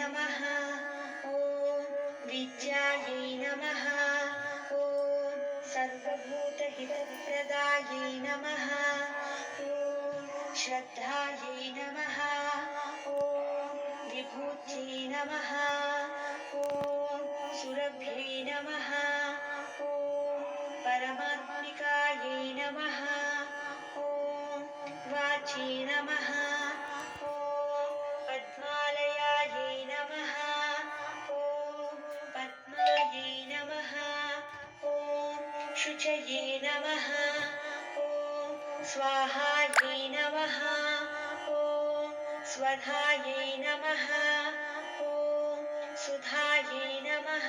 नमः। ॐ विद्यायै नमः। ॐ सर्वभूतहितप्रदायै नमः। ॐ श्रद्धायै नमः। ॐ विभूत्यै नमः। ॐ सुरभ्यै नमः। ॐ परमात्मिकायै नमः। ॐ वाची नमः। ॐ पद्मालयायै नमः। ॐ पद्मायै नमः। ॐ शुचये नमः। ॐ स्वाहायै नमः। ॐ स्वधायै नमः। ॐ सुधायै नमः।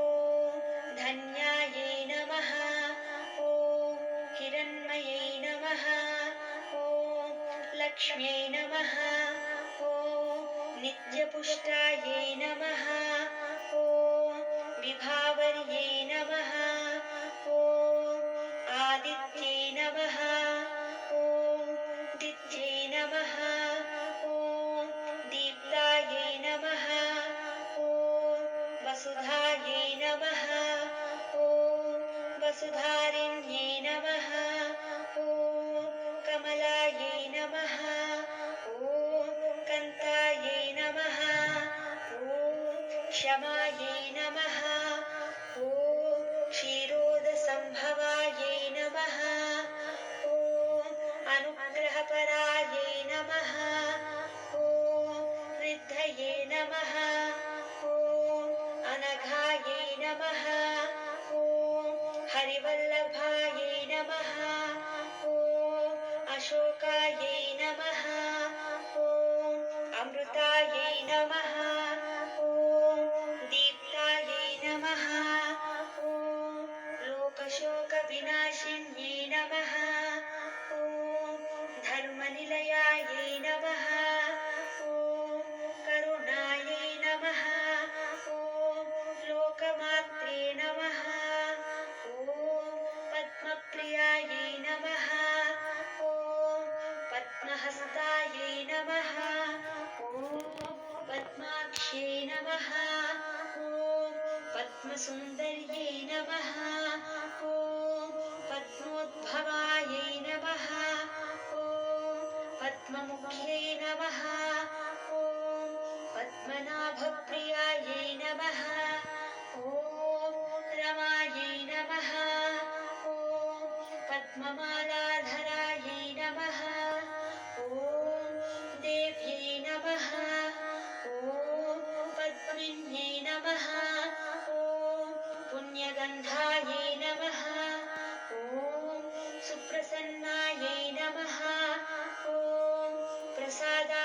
ॐ धन्यायै नमः। ॐ हिरण्मयै नमः। ॐ लक्ष्म्यै नमः। ॐ नित्यपुष्टायै नमः। ॐ विभावर्यै नमः। ॐ आदित्यै नमः। ॐ दित्यै नमः। ॐ दीप्तायै नमः। ॐ वसुधायै नमः। ॐ वसुधारिण्यै नमः। ॐ कमलायै नमः। ॐ कान्तायै नमः। ॐ क्षमायै नमः। ॐ क्षीरोदसम्भवायै नमः। ॐ अनुग्रहपरायै नमः। ॐ ऋद्धये नमः। ॐ अनघायै नमः। ॐ हरिवल्लभायै नमः। ॐ अशोकायै नमः। ॐ अमृतायै नमः। ॐ दीप्तायै नमः। ॐ लोकशोकविनाशिन्यै नमः। ॐ धर्मनिलयायै नमः। ॐ करुणायै नमः। ॐ लोकमात्रे नमः। ॐ पद्मप्रियायै नमः। ॐ पद्महस्तायै नमः। ॐ पद्माक्ष्यै नमः। ॐ पद्मसुन्दर्यै नमः। ॐ पद्मोद्भवायै नमः। ॐ पद्ममुख्यै नमः। ॐ पद्मनाभप्रियायै नमः। ॐ रमायै नमः। ॐ पद्ममालाधरायै नमः। ॐ देव्यै नमः। ॐ पद्मिन्यै नमः। ॐ पुण्यगन्धायै नमः। ॐ सुप्रसन्नायै नमः। ॐ प्रसादायै